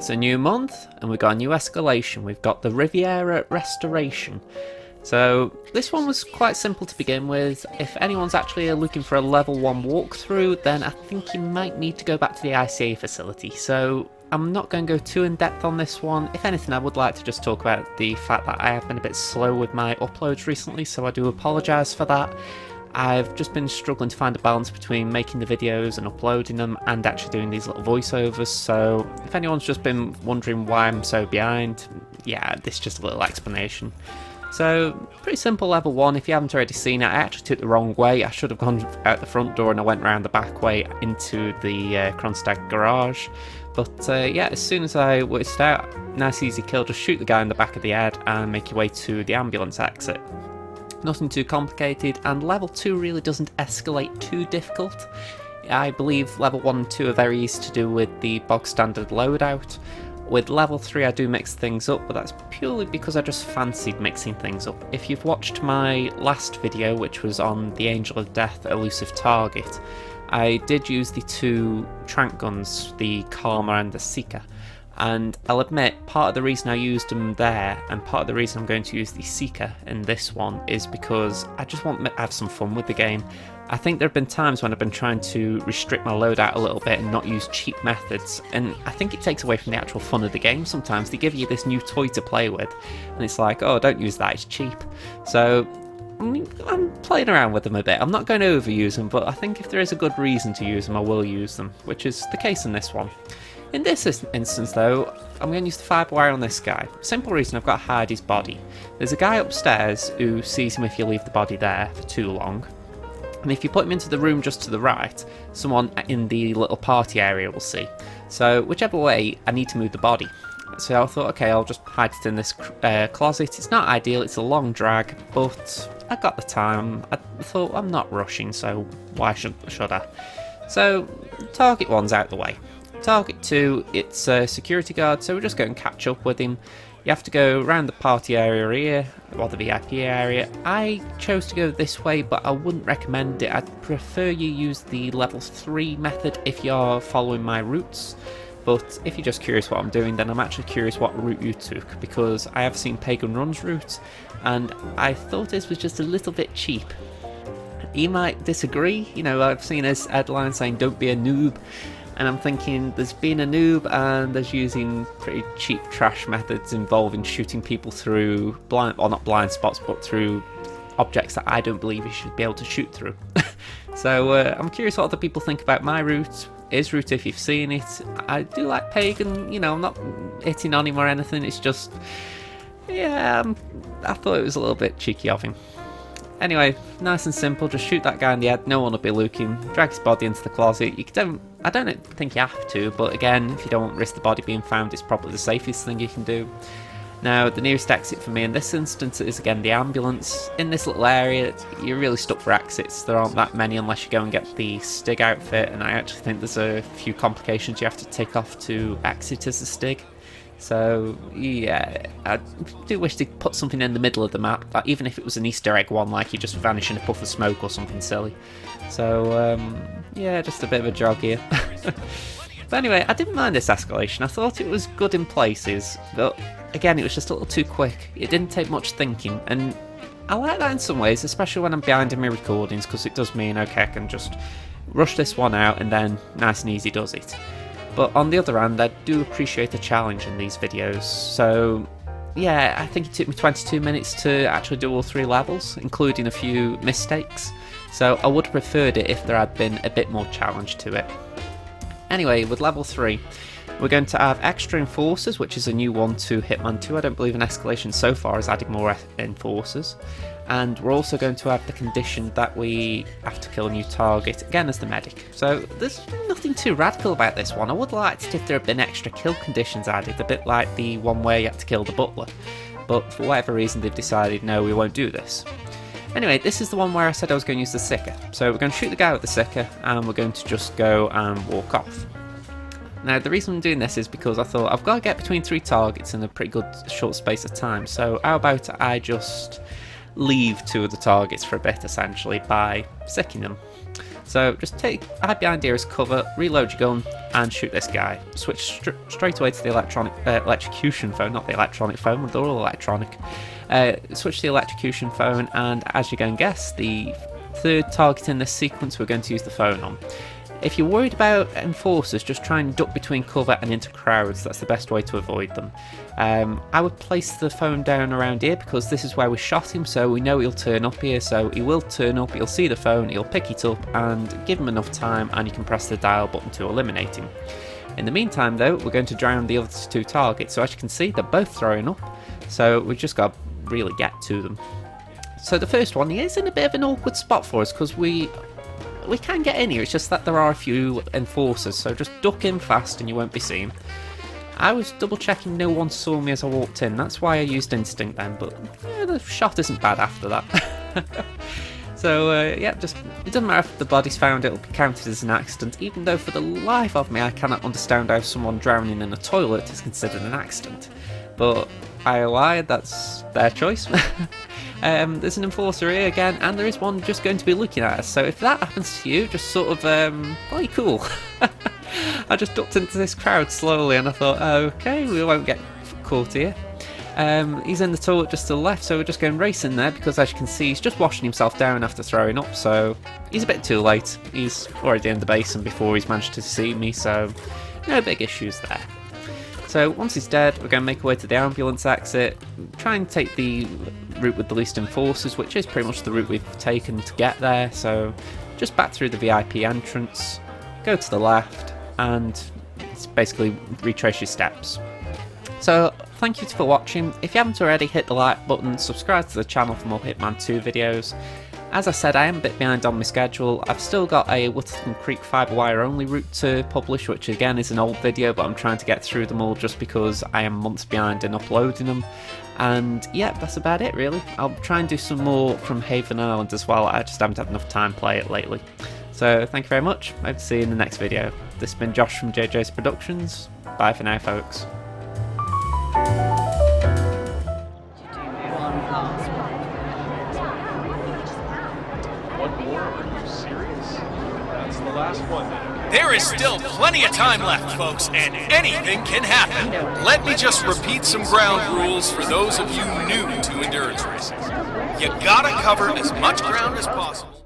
It's a new month and we've got a new escalation. We've got the Riviera Restoration. So this one was quite simple to begin with. If anyone's actually looking for a level 1 walkthrough, then I think you might need to go back to the ICA facility. So I'm not going to go too in depth on this one. If anything, I would like to just talk about the fact that I have been a bit slow with my uploads recently, so I do apologise for that. I've just been struggling to find a balance between making the videos and uploading them and actually doing these little voiceovers, so if anyone's just been wondering why I'm so behind, yeah, this is just a little explanation. So, pretty simple level 1. If you haven't already seen it, I actually took the wrong way. I should have gone out the front door and I went around the back way into the Kronstadt garage. But yeah, as soon as I worked it out, nice easy kill, just shoot the guy in the back of the head and make your way to the ambulance exit. Nothing too complicated, and level 2 really doesn't escalate too difficult. I believe level 1 and 2 are very easy to do with the bog standard loadout. With level 3 I do mix things up, but that's purely because I just fancied mixing things up. If you've watched my last video, which was on the Angel of Death elusive target, I did use the 2 trank guns, the Karma and the Seeker. And I'll admit, part of the reason I used them there, and part of the reason I'm going to use the Seeker in this one, is because I just want to have some fun with the game. I think there have been times when I've been trying to restrict my loadout a little bit and not use cheap methods, and I think it takes away from the actual fun of the game sometimes. They give you this new toy to play with, and it's like, oh, don't use that, it's cheap. So I'm playing around with them a bit. I'm not going to overuse them, but I think if there is a good reason to use them, I will use them, which is the case in this one. In this instance though, I'm going to use the fibre wire on this guy. Simple reason, I've got to hide his body. There's a guy upstairs who sees him if you leave the body there for too long. And if you put him into the room just to the right, someone in the little party area will see. So whichever way, I need to move the body. So I thought, okay, I'll just hide it in this closet. It's not ideal, it's a long drag, but I got the time. I thought I'm not rushing, so why should I? So target 1's out the way. Target 2, it's a security guard, so we're just going to catch up with him. You have to go around the party area here, or the VIP area. I chose to go this way, but I wouldn't recommend it. I'd prefer you use the level 3 method if you're following my routes. But if you're just curious what I'm doing, then I'm actually curious what route you took, because I have seen Pagan Run's route, and I thought this was just a little bit cheap. You might disagree, you know, I've seen this headline saying don't be a noob. And I'm thinking, there's being a noob and there's using pretty cheap trash methods involving shooting people through blind, or not blind spots, but through objects that I don't believe you should be able to shoot through. So I'm curious what other people think about my route, his route if you've seen it. I do like Pagan, you know, I'm not hitting on him or anything, it's just, yeah, I thought it was a little bit cheeky of him. Anyway, nice and simple, just shoot that guy in the head, no one will be looking, drag his body into the closet. I don't think you have to, but again, if you don't want to risk the body being found, it's probably the safest thing you can do. Now, the nearest exit for me in this instance is again the ambulance. In this little area, you're really stuck for exits. There aren't that many unless you go and get the Stig outfit, and I actually think there's a few complications you have to take off to exit as a Stig. So yeah, I do wish to put something in the middle of the map, like even if it was an Easter egg one, like you just vanish in a puff of smoke or something silly. So yeah, just a bit of a jog here. But anyway, I didn't mind this escalation. I thought it was good in places, but again, it was just a little too quick. It didn't take much thinking, and I like that in some ways, especially when I'm behind in my recordings, because it does mean, okay, I can just rush this one out and then nice and easy does it. But on the other hand, I do appreciate the challenge in these videos, so yeah, I think it took me 22 minutes to actually do all 3 levels, including a few mistakes, so I would have preferred it if there had been a bit more challenge to it. Anyway, with level 3, we're going to have extra enforcers, which is a new one to Hitman 2. I don't believe an escalation so far has added more enforcers. And we're also going to have the condition that we have to kill a new target, again as the medic. So there's nothing too radical about this one. I would like it if there had been extra kill conditions added, a bit like the one where you had to kill the butler. But for whatever reason they've decided, no, we won't do this. Anyway, this is the one where I said I was going to use the Seeker. So we're going to shoot the guy with the Seeker, and we're going to just go and walk off. Now, the reason I'm doing this is because I thought I've got to get between 3 targets in a pretty good short space of time. So how about I just leave 2 of the targets for a bit, essentially, by sicking them. So just hide behind here as cover, reload your gun, and shoot this guy. Switch straight away to the electrocution phone, not the electronic phone, they're all electronic. Switch to the electrocution phone, and as you can guess, the third target in this sequence we're going to use the phone on. If you're worried about enforcers, just try and duck between cover and into crowds. That's the best way to avoid them. I would place the phone down around here because this is where we shot him, so we know he'll turn up here. So he will turn up, he'll see the phone, he'll pick it up, and give him enough time and you can press the dial button to eliminate him. In the meantime though, we're going to drown the other two targets. So as you can see, they're both throwing up, so we've just got to really get to them. So the first one, he is in a bit of an awkward spot for us because we can get in here, it's just that there are a few enforcers, so just duck in fast and you won't be seen. I was double checking no one saw me as I walked in, that's why I used instinct then, but yeah, the shot isn't bad after that. So yeah, just it doesn't matter if the body's found, it'll be counted as an accident, even though for the life of me I cannot understand how someone drowning in a toilet is considered an accident. But I lied, that's their choice. There's an enforcer here again, and there is one just going to be looking at us, so if that happens to you, just sort of play cool. I just ducked into this crowd slowly and I thought, okay, we won't get caught here. He's in the toilet just to the left, so we're just going racing there because as you can see he's just washing himself down after throwing up, so he's a bit too late. He's already in the basin before he's managed to see me, so no big issues there. So once he's dead, we're going to make our way to the ambulance exit, try and take the route with the least enforcers, which is pretty much the route we've taken to get there. So just back through the VIP entrance, go to the left, and it's basically retrace your steps. So thank you for watching. If you haven't already, hit the like button, subscribe to the channel for more Hitman 2 videos. As I said, I am a bit behind on my schedule. I've still got a Whittleston Creek fibre wire only route to publish, which again is an old video, but I'm trying to get through them all just because I am months behind in uploading them. And yeah, that's about it really. I'll try and do some more from Haven Island as well. I just haven't had enough time to play it lately. So thank you very much. Hope to see you in the next video. This has been Josh from JJ's Productions. Bye for now, folks. There is still plenty of time left, folks, and anything can happen. Let me just repeat some ground rules for those of you new to endurance racing. You gotta cover as much ground as possible.